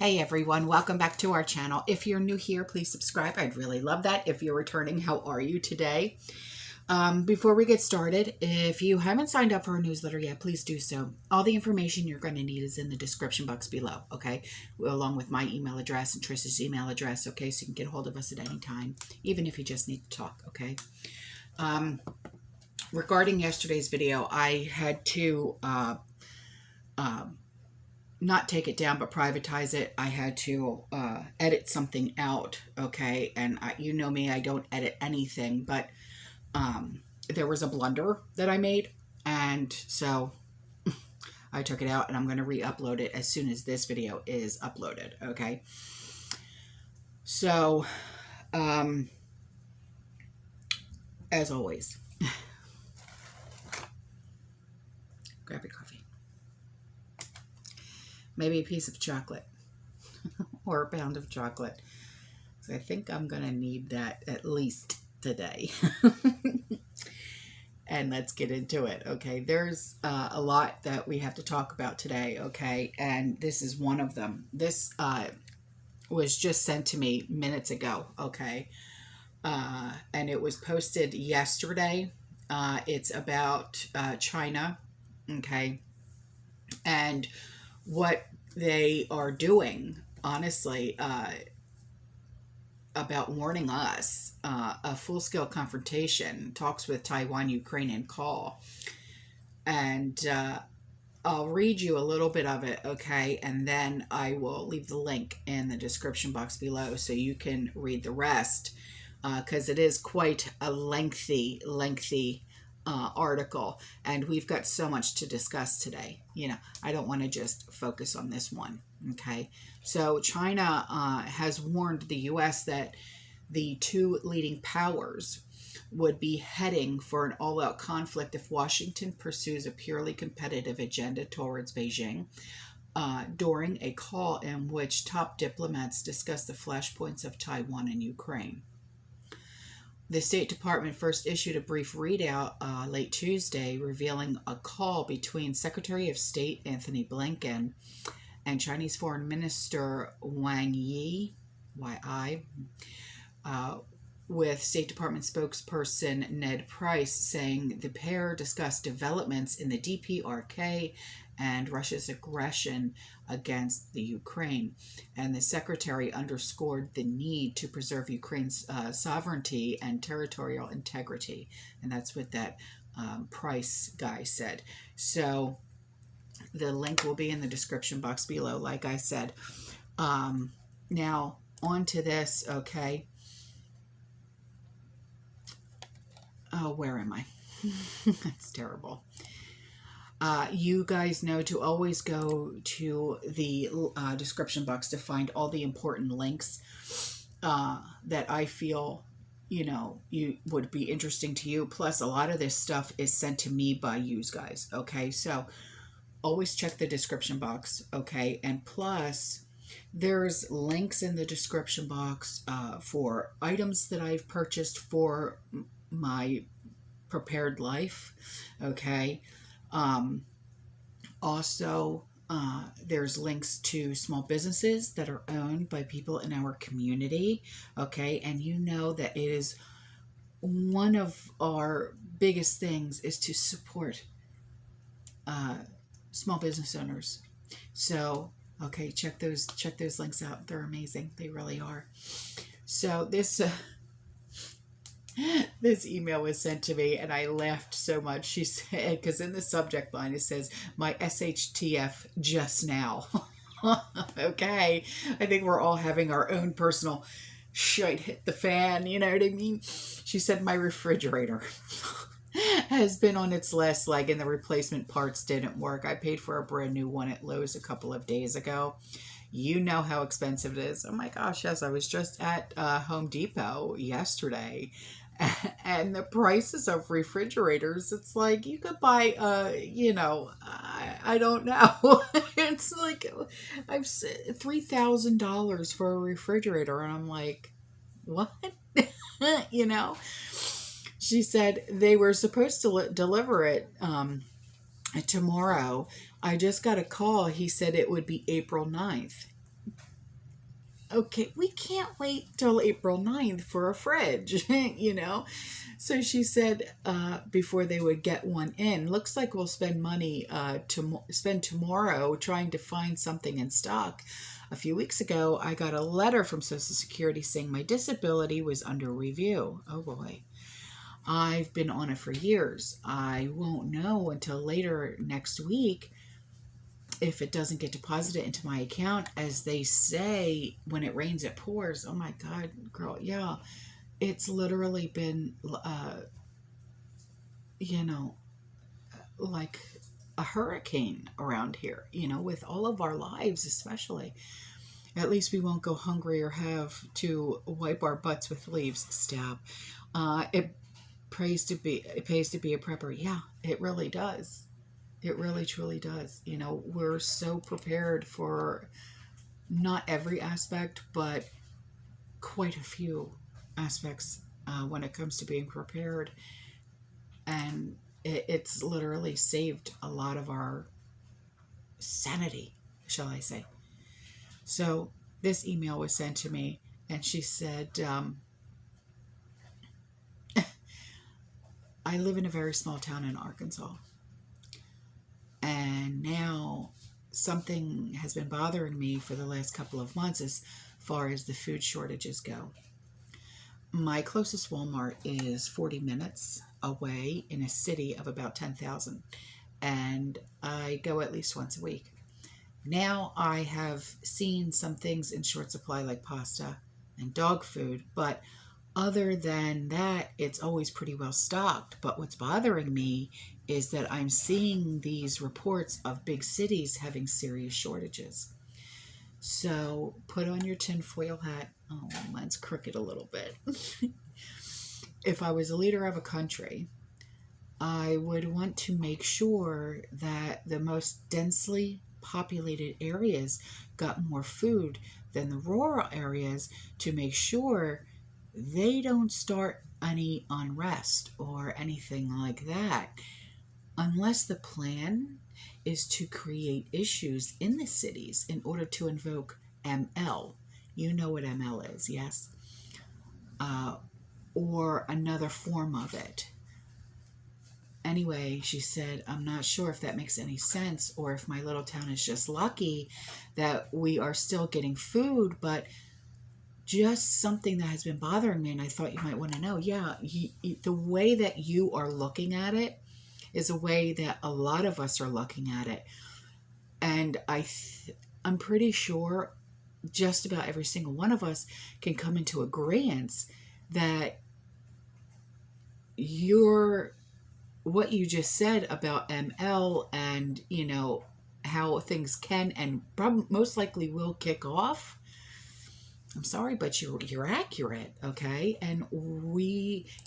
Hey everyone, welcome back to our channel. If you're new here, please subscribe. I'd really love that. If you're returning, how are you today? Before we get started, if you haven't signed up for our newsletter yet, please do so. All the information you're going to need is in the description box below, okay? Along with my email address and Trish's email address, okay? So you can get a hold of us at any time, even if you just need to talk, okay? Regarding yesterday's video, I had to not take it down, but privatize it. I had to edit something out, okay? And you know me, I don't edit anything, but there was a blunder that I made, and so I took it out, and I'm going to re-upload it as soon as this video is uploaded, okay? So, as always, grab your coffee. Maybe a piece of chocolate or a pound of chocolate. So I think I'm going to need that at least today. And let's get into it, okay? There's a lot that we have to talk about today, okay? And this is one of them. This was just sent to me minutes ago, okay? And it was posted yesterday. It's about China, okay? And what they are doing, honestly, about warning us, a full-scale confrontation, talks with Taiwan, Ukraine, and call. And I'll read you a little bit of it, okay? And then I will leave the link in the description box below so you can read the rest, because it is quite a lengthy article, and we've got so much to discuss today. You know, I don't want to just focus on this one, okay? So China has warned the U.S. that the two leading powers would be heading for an all-out conflict if Washington pursues a purely competitive agenda towards Beijing during a call in which top diplomats discuss the flashpoints of Taiwan and Ukraine. The State Department first issued a brief readout late Tuesday, revealing a call between Secretary of State Anthony Blinken and Chinese Foreign Minister Wang Yi, with State Department spokesperson Ned Price saying the pair discussed developments in the DPRK and Russia's aggression against the Ukraine. And the secretary underscored the need to preserve Ukraine's sovereignty and territorial integrity. And that's what that Price guy said. So the link will be in the description box below, like I said. Now, on to this, okay? Oh, where am I? That's terrible. You guys know to always go to the description box to find all the important links that I feel, you know, you would be interesting to you. Plus, a lot of this stuff is sent to me by you guys, okay? So always check the description box, okay? And plus, there's links in the description box for items that I've purchased for my prepared life, okay? Also, there's links to small businesses that are owned by people in our community, okay? And you know that it is one of our biggest things is to support small business owners. So, okay, check those links out. They're amazing. They really are. So this this email was sent to me, and I laughed so much. She said, because in the subject line it says, "My SHTF just now." Okay, I think we're all having our own personal shit hit the fan, you know what I mean? She said, "My refrigerator has been on its last leg and the replacement parts didn't work. I paid for a brand new one at Lowe's a couple of days ago. You know how expensive it is." Oh my gosh, yes, I was just at Home Depot yesterday, and the prices of refrigerators, it's like you could buy, you know, I don't know. It's like I've $3,000 for a refrigerator, and I'm like, what? You know? She said they were supposed to deliver it tomorrow. I just got a call. He said it would be April 9th. okay, we can't wait till April 9th for a fridge, you know? So she said before they would get one in, looks like we'll spend money to spend tomorrow trying to find something in stock. A few weeks ago, I got a letter from Social Security saying my disability was under review. Oh boy. I've been on it for years. I won't know until later next week if it doesn't get deposited into my account. As they say, when it rains, it pours. Oh my God, girl. Yeah, it's literally been, you know, like a hurricane around here, you know, with all of our lives, especially. At least we won't go hungry or have to wipe our butts with leaves. Stab. It pays to be a prepper. Yeah, it really does. It really truly does. You know, we're so prepared for not every aspect, but quite a few aspects when it comes to being prepared. And it's literally saved a lot of our sanity, shall I say. So this email was sent to me, and she said, I live in a very small town in Arkansas. And now something has been bothering me for the last couple of months as far as the food shortages go. My closest Walmart is 40 minutes away in a city of about 10,000. And I go at least once a week. Now I have seen some things in short supply like pasta and dog food, but other than that, it's always pretty well stocked. But what's bothering me is that I'm seeing these reports of big cities having serious shortages. So put on your tinfoil hat. Oh, mine's crooked a little bit. If I was a leader of a country, I would want to make sure that the most densely populated areas got more food than the rural areas, to make sure they don't start any unrest or anything like that, unless the plan is to create issues in the cities in order to invoke ML. You know what ML is, yes? Or another form of it. Anyway, she said, I'm not sure if that makes any sense, or if my little town is just lucky that we are still getting food, but just something that has been bothering me, and I thought you might want to know. Yeah, the way that you are looking at it is a way that a lot of us are looking at it. And I'm pretty sure just about every single one of us can come into agreement that what you just said about ML and, you know, how things can and most likely will kick off. I'm sorry, but you're accurate, okay? And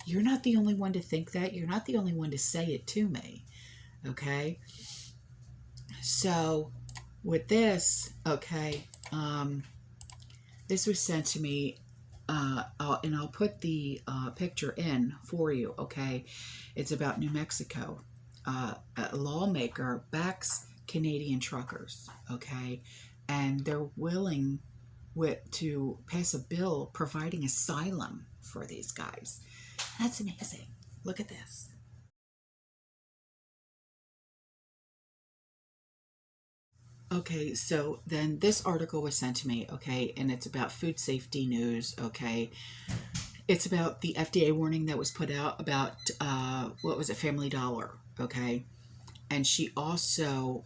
you're not the only one to think that. You're not the only one to say it to me, okay? So with this, okay, this was sent to me, and I'll put the picture in for you, okay? It's about New Mexico. A lawmaker backs Canadian truckers, okay? And they're willing to pass a bill providing asylum for these guys. That's amazing. Look at this. Okay, so then this article was sent to me, okay, and it's about food safety news, okay. It's about the FDA warning that was put out about, what was it, Family Dollar, okay. And she also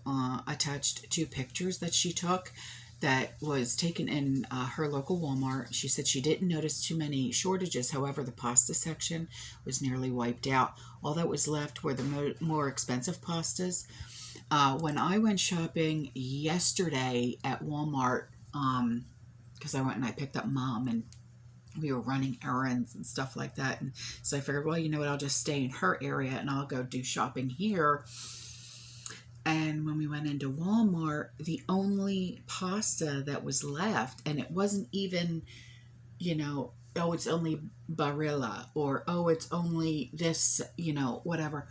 attached 2 pictures that she took that was taken in her local Walmart. She said she didn't notice too many shortages. However, the pasta section was nearly wiped out. All that was left were the more expensive pastas. When I went shopping yesterday at Walmart, because I went and I picked up Mom, and we were running errands and stuff like that. And so I figured, well, you know what, I'll just stay in her area and I'll go do shopping here. And when we went into Walmart, the only pasta that was left, and it wasn't even, you know, oh, it's only Barilla, or oh, it's only this, you know, whatever.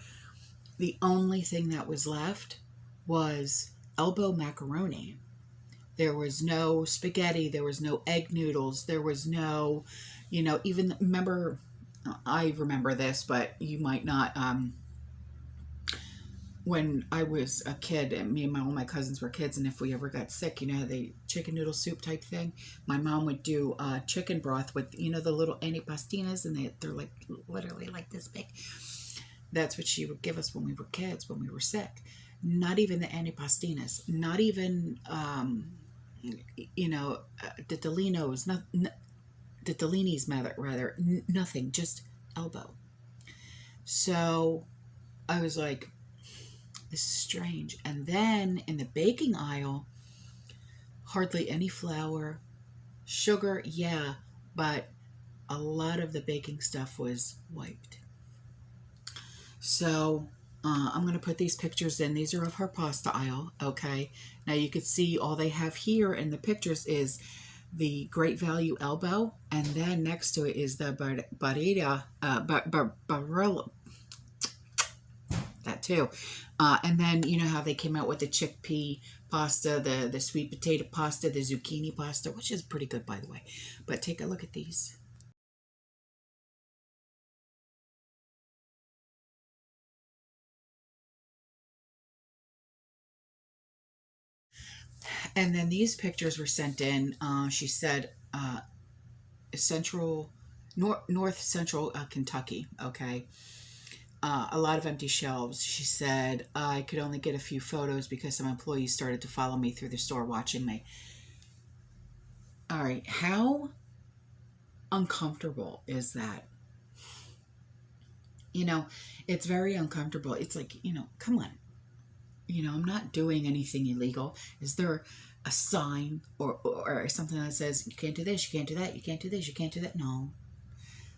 The only thing that was left was elbow macaroni. There was no spaghetti. There was no egg noodles. There was no, you know, even remember, I remember this, but you might not. When I was a kid, and me and all my cousins were kids, and if we ever got sick, you know, the chicken noodle soup type thing, my mom would do chicken broth with, you know, the little antipastinas, and they're like literally like this big. That's what she would give us when we were kids, when we were sick. Not even the antipastinas, not even, you know, Ditalinos, not Ditalinis, rather, nothing, just elbow. So I was like, this is strange. And then in the baking aisle, hardly any flour, sugar, yeah, but a lot of the baking stuff was wiped. So I'm going to put these pictures in. These are of her pasta aisle, okay? Now you can see all they have here in the pictures is the Great Value elbow, and then next to it is the barilla, that too. And then you know how they came out with the chickpea pasta, the sweet potato pasta, the zucchini pasta, which is pretty good, by the way. But take a look at these. And then these pictures were sent in. She said North Central Kentucky, okay? A lot of empty shelves. She said, I could only get a few photos because some employees started to follow me through the store watching me. All right, how uncomfortable is that? You know, it's very uncomfortable. It's like, you know, come on. You know, I'm not doing anything illegal. Is there a sign or something that says, you can't do this, you can't do that, you can't do this, you can't do that? No.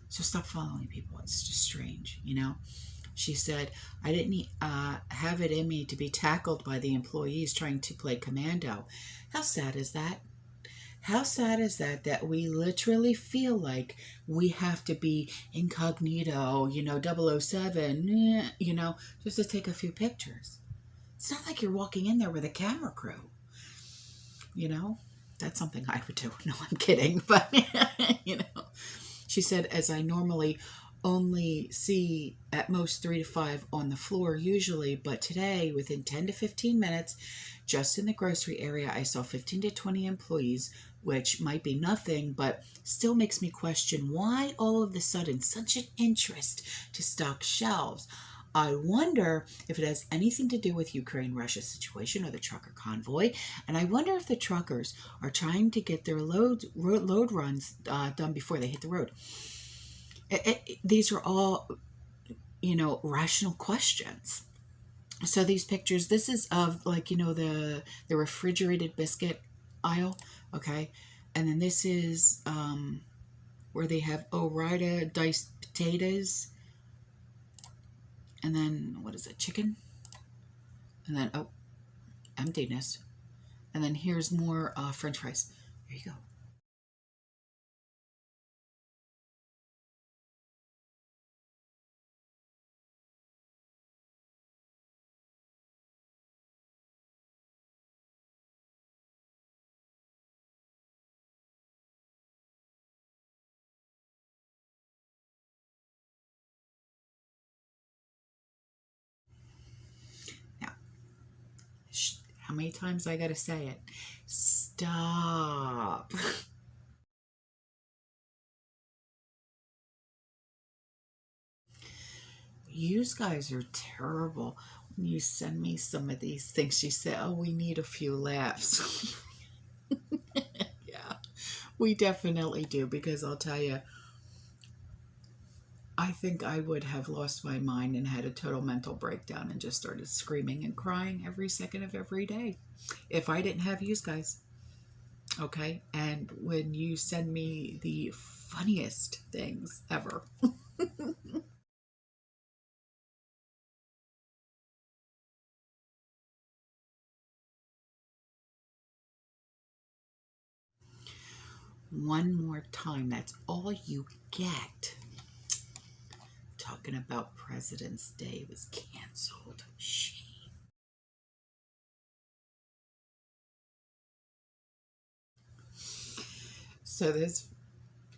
So stop following people. It's just strange, you know? She said, I didn't have it in me to be tackled by the employees trying to play commando. How sad is that? How sad is that, that we literally feel like we have to be incognito, you know, 007, you know, just to take a few pictures. It's not like you're walking in there with a camera crew, you know? That's something I would do. No, I'm kidding. But, you know, she said, as I normally only see at most 3 to 5 on the floor usually, but today within 10 to 15 minutes, just in the grocery area, I saw 15 to 20 employees, which might be nothing, but still makes me question why all of a sudden such an interest to stock shelves. I wonder if it has anything to do with Ukraine-Russia situation or the trucker convoy, and I wonder if the truckers are trying to get their load runs done before they hit the road. These are all, you know, rational questions. So these pictures, this is of, like, you know, the refrigerated biscuit aisle, okay? And then this is where they have Ore-Ida diced potatoes. And then, what is it, chicken? And then, oh, emptiness. And then here's more French fries. There you go. Now, how many times I gotta say it? Stop. You guys are terrible. When you send me some of these things, you say, oh, we need a few laughs. Yeah, we definitely do, because I'll tell you, I think I would have lost my mind and had a total mental breakdown and just started screaming and crying every second of every day if I didn't have you guys. Okay? And when you send me the funniest things ever. One more time. That's all you get. Talking about President's Day was canceled. Shame. So this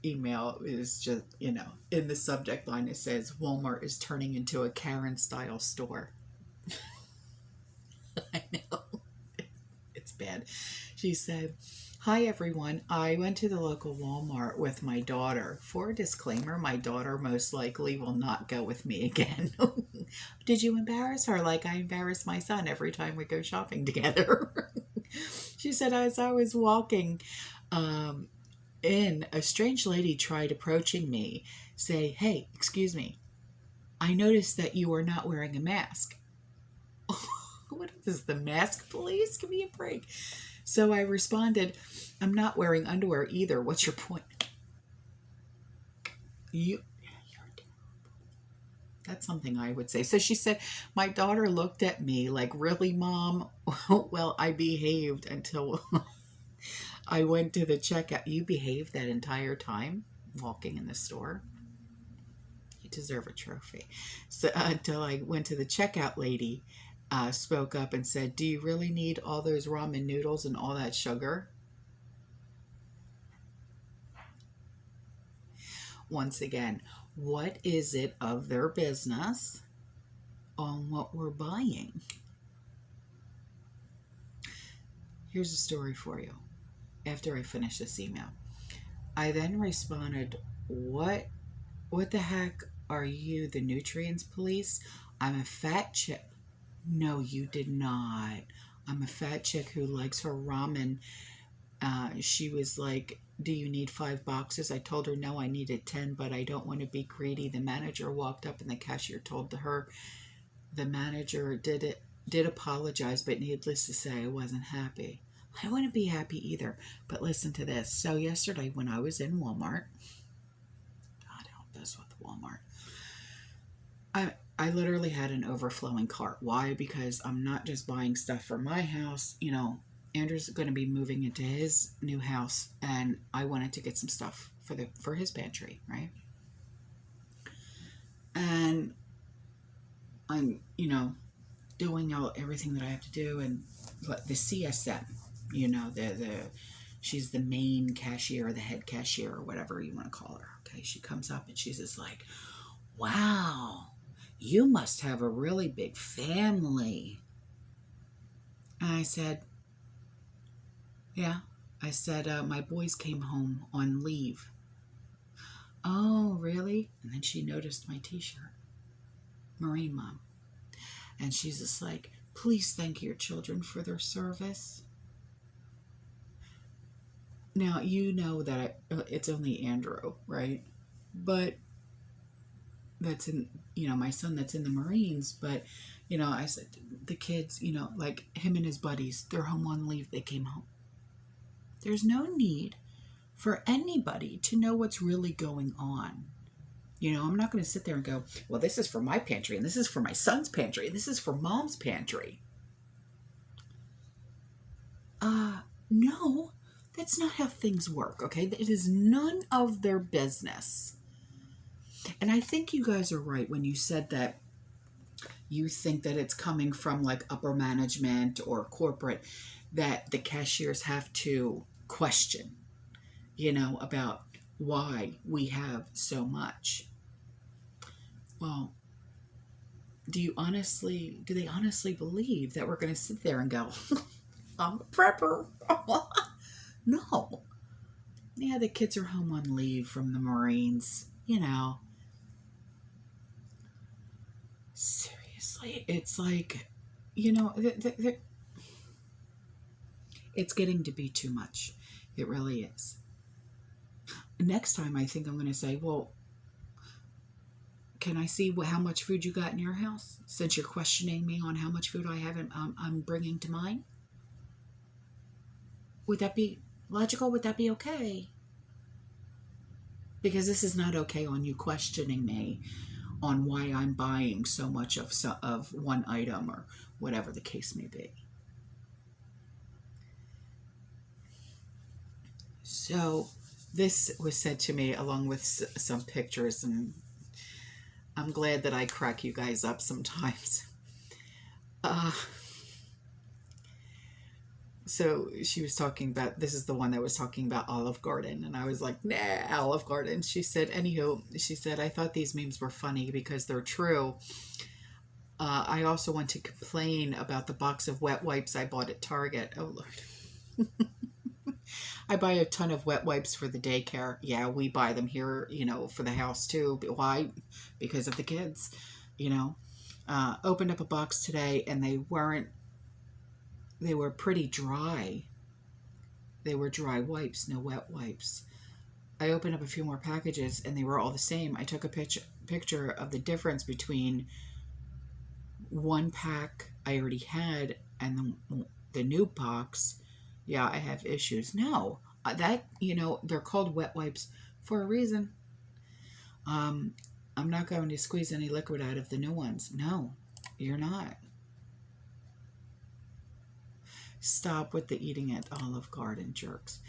email is just, you know, in the subject line it says Walmart is turning into a Karen style store. I know. It's bad. She said, "Hi everyone. I went to the local Walmart with my daughter. For a disclaimer, my daughter most likely will not go with me again." Did you embarrass her like I embarrass my son every time we go shopping together? She said, as I was walking in, a strange lady tried approaching me, say, "Hey, excuse me, I noticed that you are not wearing a mask." What is this, the mask police? Give me a break. So I responded, "I'm not wearing underwear either. What's your point?" You're terrible. That's something I would say. So she said, "My daughter looked at me like, really, Mom?" Well, I behaved until I went to the checkout. You behaved that entire time walking in the store? You deserve a trophy. So until I went to the checkout lady, spoke up and said, "Do you really need all those ramen noodles and all that sugar?" Once again, what is it of their business on what we're buying? Here's a story for you. After I finished this email, I then responded, what the heck are you, the nutrients police? I'm a fat chick." No, you did not. "I'm a fat chick who likes her ramen." She was like, "Do you need 5 boxes?" I told her, "No, I needed 10, but I don't want to be greedy." The manager walked up and the cashier told her the manager did apologize, but needless to say, I wasn't happy. I wouldn't be happy either. But listen to this. So yesterday when I was in Walmart, God help us with Walmart, I literally had an overflowing cart. Why? Because I'm not just buying stuff for my house. You know, Andrew's going to be moving into his new house, and I wanted to get some stuff for his pantry, right? And I'm, you know, doing everything that I have to do, and the CSM, you know, she's the main cashier, the head cashier, or whatever you want to call her. Okay, she comes up and she's just like, "Wow, you must have a really big family." And I said, "Yeah." I said, "My boys came home on leave." "Oh, really?" And then she noticed my t-shirt, Marine Mom. And she's just like, "Please thank your children for their service." Now, you know that it's only Andrew, right? But that's in, you know, my son that's in the Marines. But, you know, I said, the kids, you know, like him and his buddies, they're home on leave. They came home. There's no need for anybody to know what's really going on. You know, I'm not going to sit there and go, "Well, this is for my pantry, and this is for my son's pantry, and this is for Mom's pantry." No, that's not how things work, okay? It is none of their business. And I think you guys are right when you said that you think that it's coming from like upper management or corporate, that the cashiers have to question, you know, about why we have so much. Well, do they honestly believe that we're going to sit there and go, "I'm a prepper"? No. Yeah, the kids are home on leave from the Marines, you know. Seriously, it's like, you know, it's getting to be too much. It really is. Next time, I think I'm going to say, "Well, can I see how much food you got in your house? Since you're questioning me on how much food I'm bringing to mine." Would that be logical? Would that be okay? Because this is not okay on you questioning me on why I'm buying so much of one item or whatever the case may be. So this was said to me along with some pictures, and I'm glad that I crack you guys up sometimes. So she was talking about, this is the one that was talking about Olive Garden, and I was like, nah, Olive Garden. She said, anywho, she said, I thought these memes were funny because they're true. I also want to complain about the box of wet wipes I bought at Target. Oh, Lord. I buy a ton of wet wipes for the daycare. Yeah, we buy them here, for the house too. But why? Because of the kids, you know. Opened up a box today and they were pretty dry. They were dry wipes, no wet wipes. I opened up a few more packages and they were all the same. I took a picture of the difference between one pack I already had and the new box. Yeah, I have issues. No, they're called wet wipes for a reason. I'm not going to squeeze any liquid out of the new ones. No, you're not. Stop with the eating at Olive Garden, jerks.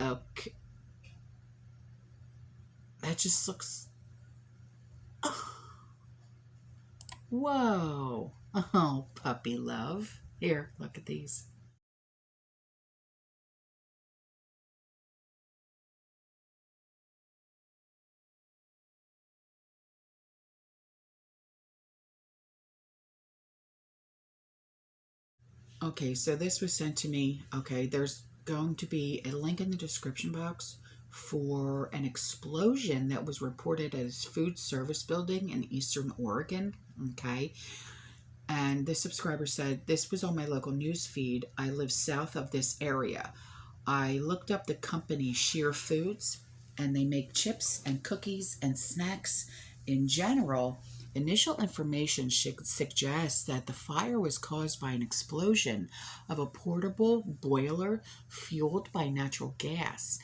Okay. That just looks... Oh. Whoa. Oh, puppy love. Here, look at these. Okay, so this was sent to me. Okay, there's going to be a link in the description box for an explosion that was reported at a food service building in Eastern Oregon. Okay, and this subscriber said, this was on my local news feed. I live south of this area. I looked up the company Sheer Foods, and they make chips and cookies and snacks in general. Initial information suggests that the fire was caused by an explosion of a portable boiler fueled by natural gas.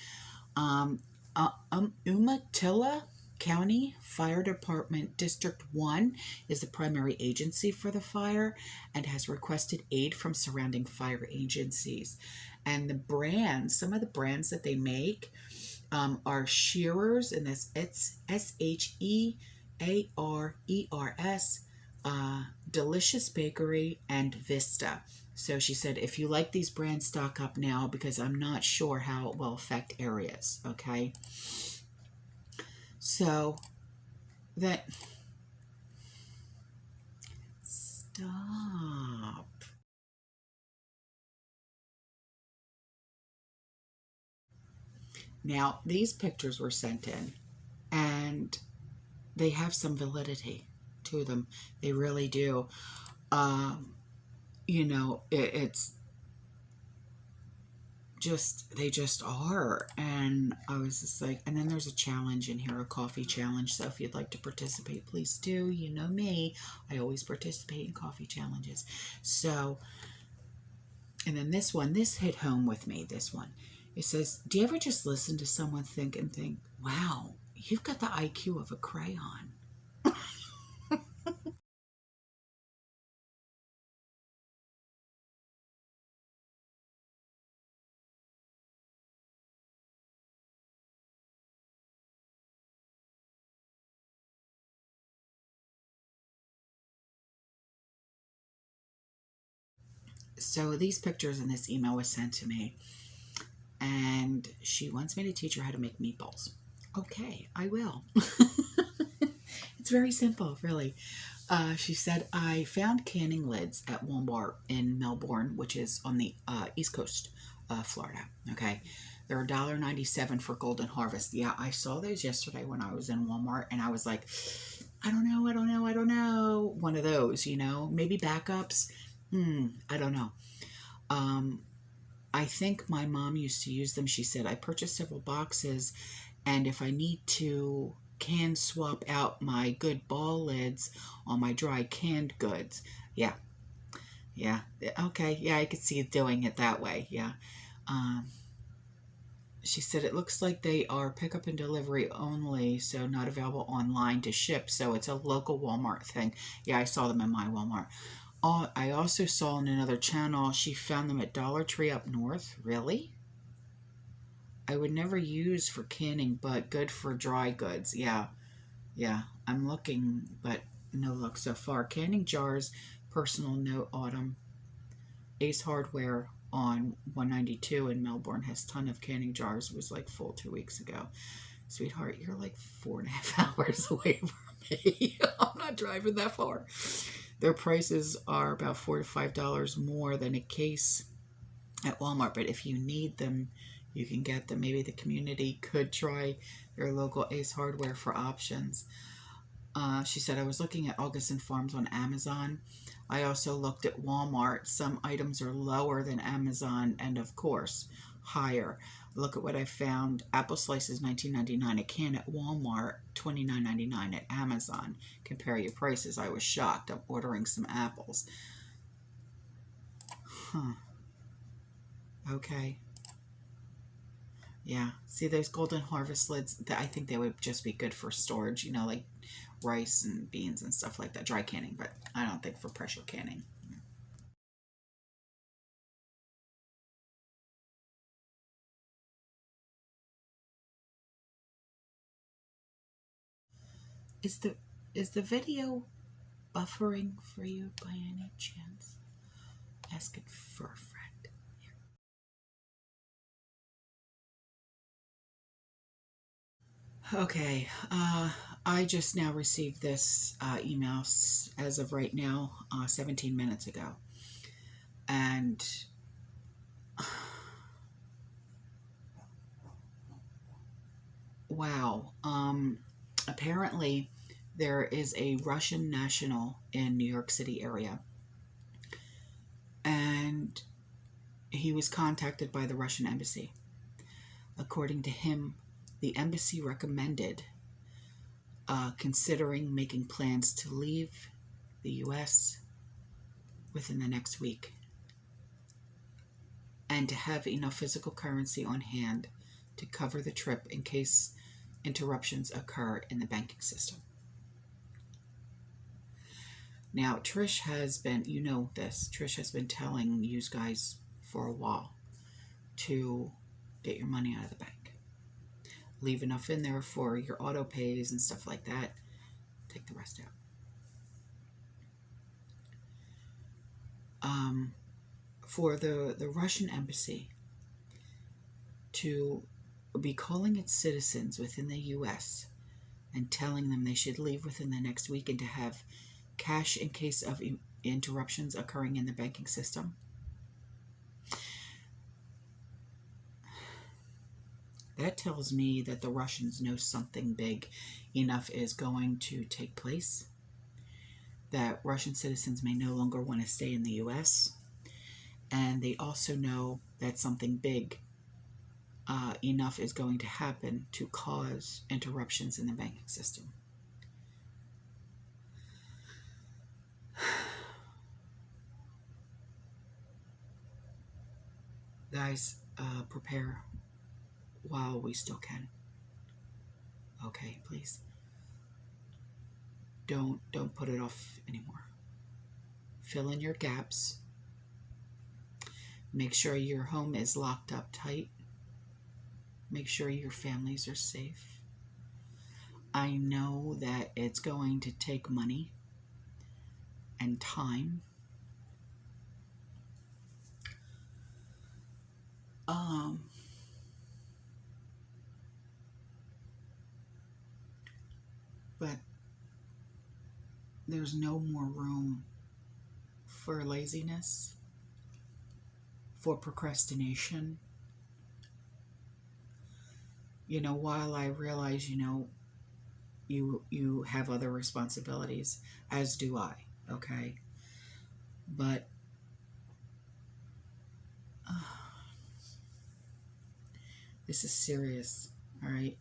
Umatilla County Fire Department District 1 is the primary agency for the fire and has requested aid from surrounding fire agencies. And the brands, some of the brands that they make are Shearers, and it's SHEARERS, Delicious Bakery, and Vista. So she said, if you like these brands, stock up now because I'm not sure how it will affect areas. Okay. So that... Stop. Now, these pictures were sent in, and they have some validity to them. They really do. It's just, they just are. And I was just like, and then there's a challenge in here, a coffee challenge. So if you'd like to participate, please do. You know me, I always participate in coffee challenges. So, and then this one, this hit home with me, this one. It says, do you ever just listen to someone think, wow, you've got the IQ of a crayon? So these pictures in this email was sent to me, and she wants me to teach her how to make meatballs. Okay, I will. It's very simple, really. She said, I found canning lids at Walmart in Melbourne, which is on the East Coast, Florida. Okay, they're $1.97 for Golden Harvest. Yeah, I saw those yesterday when I was in Walmart, and I was like, I don't know. One of those, maybe backups. I don't know. I think my mom used to use them. She said, I purchased several boxes, and if I need to can swap out my good ball lids on my dry canned goods. Yeah. Okay. Yeah, I could see doing it that way. Yeah. She said, it looks like they are pickup and delivery only, so not available online to ship. So it's a local Walmart thing. Yeah, I saw them in my Walmart. I also saw on another channel, she found them at Dollar Tree up north. Really? I would never use for canning, but good for dry goods. Yeah. I'm looking, but no luck so far. Canning jars, personal note, Autumn. Ace Hardware, on 192 in Melbourne has a ton of canning jars. It was like full 2 weeks ago. Sweetheart, you're like 4.5 hours away from me. I'm not driving that far. Their prices are about $4 to $5 more than a case at Walmart, but if you need them, you can get them. Maybe the community could try your local Ace Hardware for options. She said, I was looking at August and Farms on Amazon. I also looked at Walmart. Some items are lower than Amazon and, of course, higher. Look at what I found. Apple slices, $19.99 a can at Walmart, $29.99 at Amazon. Compare your prices. I was shocked. I'm ordering some apples. Huh. Okay. Yeah. See those Golden Harvest lids? I think they would just be good for storage, you know, like rice and beans and stuff like that. Dry canning, but I don't think for pressure canning. Is the video buffering for you by any chance? Ask it for a friend. Okay, I just now received this email as of right now, 17 minutes ago. And wow, apparently there is a Russian national in New York City area. And he was contacted by the Russian embassy. According to him, the embassy recommended considering making plans to leave the U.S. within the next week and to have enough physical currency on hand to cover the trip in case interruptions occur in the banking system. Now, TRISH has been, you know this, TRISH has been telling you guys for a while to get your money out of the bank. Leave enough in there for your auto pays and stuff like that. Take the rest out. For the Russian embassy to be calling its citizens within the U.S. and telling them they should leave within the next week and to have cash in case of interruptions occurring in the banking system. That tells me that the Russians know something big enough is going to take place, that Russian citizens may no longer want to stay in the U.S., and they also know that something big enough is going to happen to cause interruptions in the banking system. Guys, prepare while we still can. Okay, please. Don't put it off anymore. Fill in your gaps. Make sure your home is locked up tight. Make sure your families are safe. I know that it's going to take money and time. But there's no more room for laziness, for procrastination. You know, while I realize, you know, you have other responsibilities, as do I, okay? But this is serious, all right?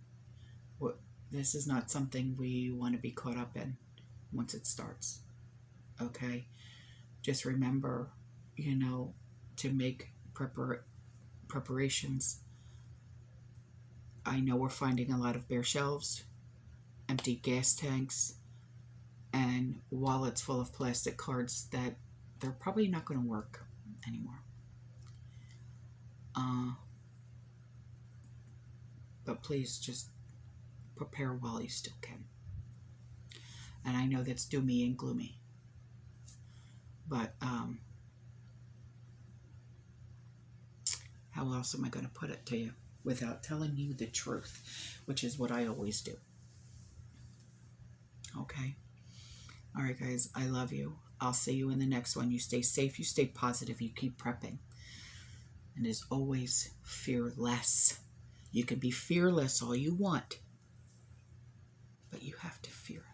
This is not something we want to be caught up in once it starts, okay? Just remember, you know, to make preparations. I know we're finding a lot of bare shelves, empty gas tanks, and wallets full of plastic cards that they're probably not going to work anymore. But please just prepare while you still can. And I know that's doomy and gloomy, but How else am I going to put it to you without telling you the truth, which is what I always do. Okay. All right, guys, I love you. I'll see you in the next one. You stay safe, you stay positive, you keep prepping. And as always, fearless. You can be fearless all you want, but you have to fear